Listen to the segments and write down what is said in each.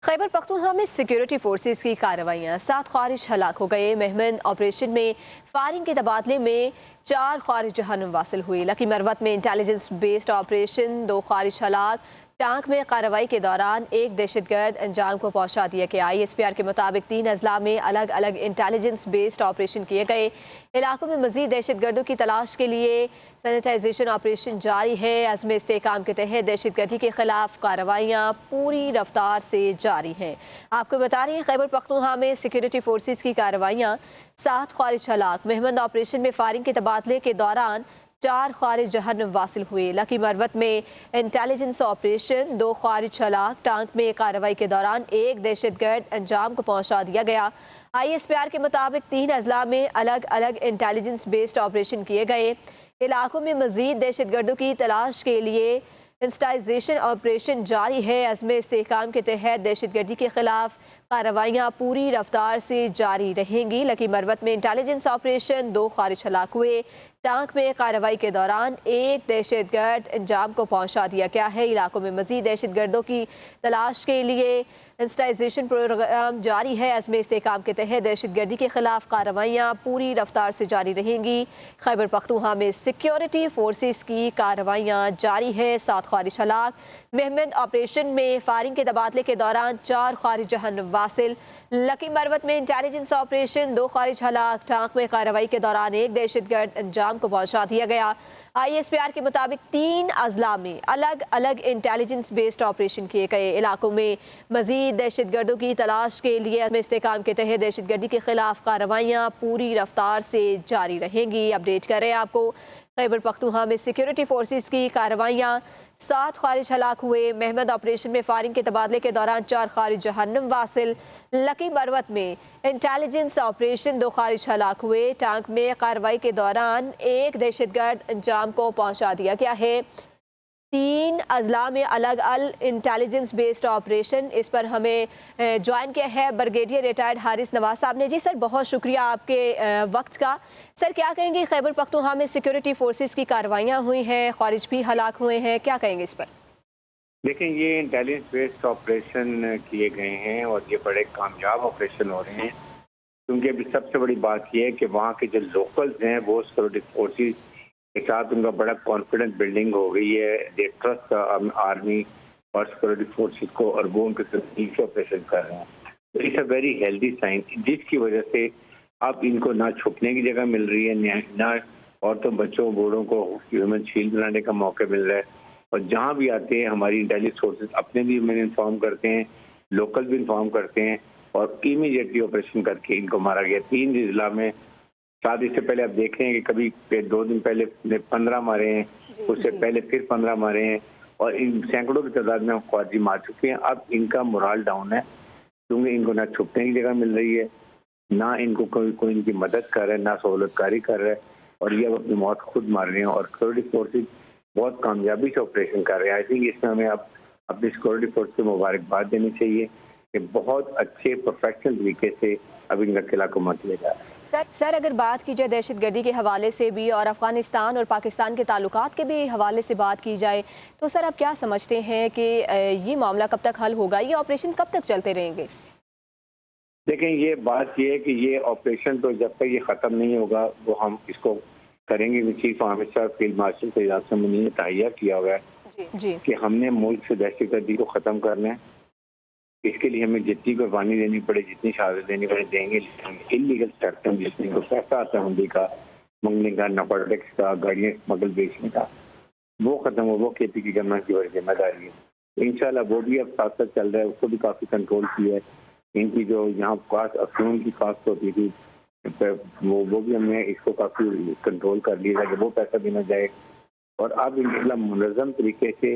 खैबर पख्तूनख्वा में security forces की कार्रवाइयाँ 7 ख्वारिज हलाक हो गए। मेहमद ऑपरेशन में फायरिंग के तबादले में 4 ख्वारिज जहन्नुम वासिल हुई। लकी मरवत में इंटेलिजेंस बेस्ड ऑपरेशन 2 ख्वारिज हलाक। टांक में कार्रवाई के दौरान एक दहशतगर्द अंजाम को पहुंचा दिया गया। ISPR के मुताबिक 3 अजला में अलग अलग इंटेलिजेंस बेस्ड ऑपरेशन किए गए। इलाकों में मजीद दहशतगर्दों की तलाश के लिए सैनिटाइजेशन ऑपरेशन जारी है। अज़्म इस्तेहकाम के तहत दहशतगर्दी के खिलाफ कार्रवाइयाँ पूरी रफ्तार से जारी हैं। आपको बता रही हैं खैबर पख्तूनख्वा में सिक्योरिटी फोर्सेस की कार्रवाइयाँ 7 ख्वारिज हलाक। मेहमद ऑपरेशन में फायरिंग के तबादले के दौरान 4 ख्वारिज जहन्नुम वासिल हुए। लकी मरवत में इंटेलिजेंस ऑपरेशन 2 ख्वारिज हलाक। टांक में कार्रवाई के दौरान एक दहशतगर्द अंजाम को पहुंचा दिया गया। ISPR के मुताबिक 3 अजला में अलग अलग इंटेलिजेंस बेस्ड ऑपरेशन किए गए। इलाकों में मजीद दहशतगर्दों की तलाश के लिए इंस्टाइजेशन ऑपरेशन जारी है। अज़्म इस्तेहकाम के तहत दहशतगर्दी के खिलाफ कार्रवाइयाँ पूरी रफ्तार से जारी रहेंगी। लकी मरवत में इंटेलिजेंस ऑपरेशन 2 ख्वारिज हलाक हुए। टांक में कार्रवाई के दौरान एक दहशतगर्द अंजाम को पहुंचा दिया गया है। इलाकों में मजीद दहशतगर्दों की तलाश के लिए इंस्टाइजेशन प्रोग्राम जारी है। अज़्म इस्तेहकाम के तहत दहशतगर्दी के खिलाफ कार्रवाइयाँ पूरी रफ्तार से जारी रहेंगी। खैबर पख्तूनख्वा में सिक्योरिटी फोर्सेस की कार्रवाइयाँ जारी है। 7 ख्वारिज हलाक। मेहमद ऑपरेशन में फायरिंग के तबादले के दौरान 4 ख्वारिज जहन्नुम वासिल। लकी मरवत में इंटेलिजेंस ऑपरेशन 2 ख्वारिज हलाक। टांक में कार्रवाई के दौरान एक दहशतगर्द अंजाम को पहुंचा दिया गया। ISPR के मुताबिक 3 अजला में अलग अलग इंटेलिजेंस बेस्ड ऑपरेशन किए गए। इलाकों में मजीद दहशतगर्दों की तलाश के लिए इस्तेहकाम के तहत दहशतगर्दी के खिलाफ कार्रवाइयाँ पूरी रफ्तार से जारी रहेंगी। अपडेट करें आपको खैबर पख्तूनख्वा में सिक्योरिटी फोर्सेस की कार्रवाइयाँ 7 ख्वारिज हलाक हुए। मेहमद ऑपरेशन में फायरिंग के तबादले के दौरान 4 ख्वारिज जहन्नुम वासिल। लकी मरवत में इंटेलिजेंस ऑपरेशन 2 ख्वारिज हलाक हुए। टांक में कार्रवाई के दौरान एक दहशतगर्द अंजाम को पहुंचा दिया गया है। 3 अजला में अलग अलग इंटेलिजेंस बेस्ड ऑपरेशन। इस पर हमें ज्वाइन किया है ब्रिगेडियर रिटायर्ड हारिस नवाज साहब ने। जी सर, बहुत शुक्रिया आपके वक्त का। सर, क्या कहेंगे, खैबर पख्तूनख्वा में सिक्योरिटी फोर्सेस की कार्रवाइयाँ हुई हैं, ख्वारिज भी हलाक हुए हैं, क्या कहेंगे इस पर? देखें, ये इंटेलिजेंस बेस्ड ऑपरेशन किए गए हैं और ये बड़े कामयाब ऑपरेशन हो रहे हैं, क्योंकि अभी सबसे बड़ी बात यह है कि वहाँ के जो लोकल्स हैं वो सिक्योरिटी फोर्सेस के साथ उनका बड़ा कॉन्फिडेंस बिल्डिंग हो गई है। दे ट्रस्ट आर्मी और सिक्योरिटी फोर्सेस को, और वो उनके साथ ऑपरेशन कर रहे हैं। तो it's a very healthy sign, जिसकी वजह से अब इनको ना छुपने की जगह मिल रही है, ना औरतों, बच्चों, बूढ़ों को ह्यूमन शील्ड बनाने का मौका मिल रहा है। और जहाँ भी आते हैं हमारी इंटेलिजेंस फोर्सेस अपने भी हमें इन्फॉर्म करते हैं, लोकल भी इन्फॉर्म करते हैं, और इमीडिएटली ऑपरेशन करके इनको मारा गया 3 जिला में। साथ इससे पहले आप देख रहे हैं कि कभी 2 दिन पहले 15 मारे हैं, उससे पहले फिर 15 मारे हैं, और इन सैकड़ों की तादाद में हम ख्वाजी मार चुके हैं। अब इनका मोराल डाउन है, क्योंकि इनको ना छुपने की जगह मिल रही है, ना इनको कोई इनकी मदद कर रहा है, ना सहूलतकारी कर रहा है, और ये अब अपनी मौत खुद मार रहे हैं। और सिक्योरिटी फोर्सेज बहुत कामयाबी से ऑपरेशन कर रहे हैं। आई थिंक इसमें हमें अब अपनी सिक्योरिटी फोर्स को मुबारकबाद देनी चाहिए कि बहुत अच्छे प्रोफेशनल तरीके से अब इनका किला को मत किया जा रहा है। सर, अगर बात की जाए दहशतगर्दी के हवाले से भी और अफगानिस्तान और पाकिस्तान के ताल्लुकात के भी हवाले से बात की जाए, तो सर आप क्या समझते हैं कि ये मामला कब तक हल होगा, ये ऑपरेशन कब तक चलते रहेंगे? देखें, ये बात ये है कि ये ऑपरेशन तो जब तक ये ख़त्म नहीं होगा वो हम इसको करेंगे। Chief army staff field marshal से इजाज़त ने तहैया किया हुआ है जी कि हमने मुल्क से दहशतगर्दी को ख़त्म करना है। इसके लिए हमें जितनी कुर्बानी देनी पड़े, जितनी शहादत देनी पड़े, देंगे। इलीगल स्ट्रक्चर जिसमें को पैसा आता है हुंडी का, मंगने का, नारकोटिक्स का, गाड़ियाँ स्मगल बेचने का, वो ख़त्म हो। वो KP की गवर्नमेंट की बड़ी जिम्मेदारी है। तो इंशाल्लाह वो भी अब साथ साथ चल रहा है, उसको भी काफ़ी कंट्रोल किया है। इनकी जो यहाँ कास्ट, अफीम की कास्ट होती थी, वो भी हमने इसको काफ़ी कंट्रोल कर लिया है कि वो पैसा भी ना जाए। और अब इंशाल्लाह मुनज़्ज़म तरीके से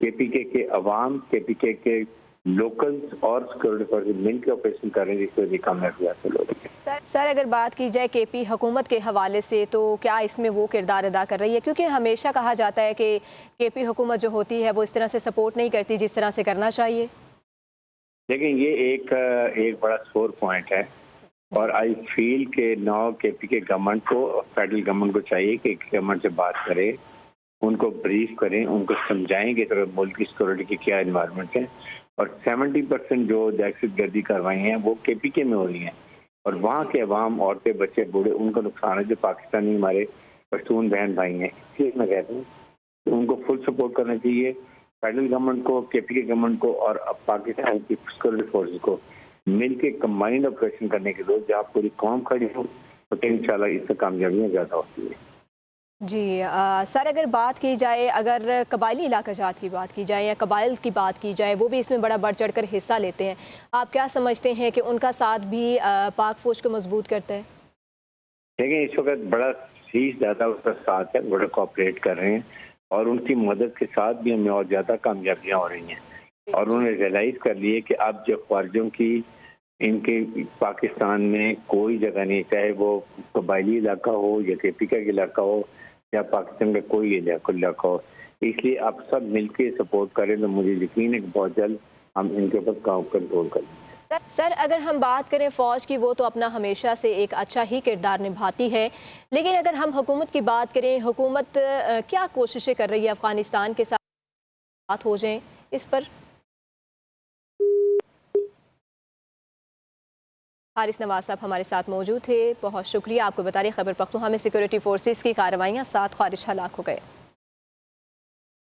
KPK के अवाम, KPK के लोकल्स और सिक्योरिटी फोर्सेस मिलकर ऑपरेशन कर रहे हैं, जिससे भी कामयाबी हासिल हो रही है। सर, अगर बात की जाए KP हुकूमत के हवाले से, तो क्या इसमें वो किरदार अदा कर रही है? क्योंकि हमेशा कहा जाता है कि KP हुकूमत जो होती है वो इस तरह से सपोर्ट नहीं करती जिस तरह से करना चाहिए। लेकिन ये एक बड़ा सोर पॉइंट है, और आई फील के नाउ KPK गवर्नमेंट को, फेडरल गवर्नमेंट को चाहिए कि गवर्नमेंट से बात करें, उनको ब्रीफ करें, उनको समझाएं कि मुल्क की सिक्योरिटी की क्या इन्वायरमेंट है, और 70% जो दहशतगर्दी कार्रवाई हैं वो KPK में हो रही हैं और वहाँ के अवाम, औरतें, बच्चे, बूढ़े, उनको नुकसान है जो पाकिस्तानी हमारे पश्तून बहन भाई हैं। इसलिए मैं कहता हूँ कि उनको फुल सपोर्ट करना चाहिए, फेडरल गवर्नमेंट को, KPK गवर्नमेंट को और अब पाकिस्तान की सिक्योरिटी फोर्सेस को मिलके कंबाइंड ऑपरेशन करने की जरूरत, जहाँ पूरी कौम खड़ी हो तो इंशाल्लाह इससे कामयाबियाँ ज़्यादा होती है। जी सर, अगर बात की जाए, अगर कबायली इलाका जात की बात की जाए या कबाइल की बात की जाए, वो भी इसमें बड़ा बढ़ चढ़ कर हिस्सा लेते हैं, आप क्या समझते हैं कि उनका साथ भी पाक फौज को मजबूत करता है? देखिए, इस वक्त बड़ा सीज ज़्यादा उसका साथ है, बड़ा कोऑपरेट कर रहे हैं और उनकी मदद के साथ भी हमें और ज़्यादा कामयाबियाँ हो रही हैं और उन्होंने रियलाइज़ कर लिए कि अब जो ख्वारिजों की इनके पाकिस्तान में कोई जगह नहीं, चाहे वो कबायली इलाका हो या KPK का इलाका हो या पाकिस्तान का कोई इलाका हो। इसलिए आप सब मिलके सपोर्ट करें तो मुझे यकीन है कि बहुत जल्द हम इनके ऊपर कंट्रोल कर लेंगे। सर, अगर हम बात करें फ़ौज की, वो तो अपना हमेशा से एक अच्छा ही किरदार निभाती है, लेकिन अगर हम हुकूमत की बात करें, हुकूमत क्या कोशिशें कर रही है अफ़गानिस्तान के साथ हो जाएं इस पर? हारिस नवाज साहब हमारे साथ मौजूद थे, बहुत शुक्रिया। आपको बता रहे खैबर पख्तूनख्वा में सिक्योरिटी फोर्सेस की कार्रवाइयाँ 7 ख्वारिज हलाक हो गए।